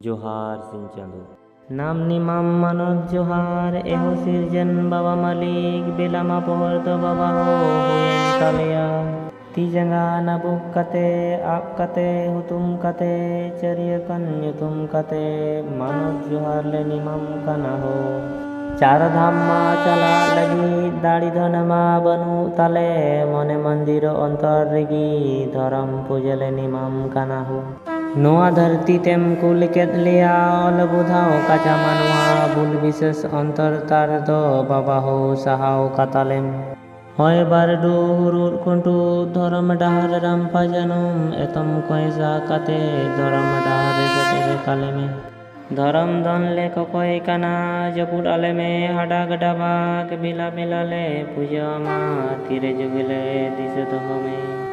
जोहार सिंह चांदू नाम निमाम मनोज जोहार एहो सिरजन बाबा मालिक बेलामा पोहर दो बाबा हो हुएन तालिया ती जंगा नबुक कते आप कते हुतुम कते चरिय कन युतुम कते मनोज जोहार ले निमाम कना हो चार धाम मा चला लगी दाड़ी धन मा बनु ताले मने मंदिर अंतर रेगी धर्म पूजले निमाम कना हो नोआ धरती तेम कुल केत लिया ऑल बुधाओ काचा मनवा बुल विशेष अंतर तार दो बाबा हो सहाओ कातालेम होय बारडू हुरुर कुंटू धर्म डाहर रामपा जनुम एतम कोयसा काते धर्म डाहर जतेरे काले में धर्म धन ले कोय काना जपुर आले में हडा गडा बाग बिला बिला ले पूजा मा तीरे जुगले दिस तो हमें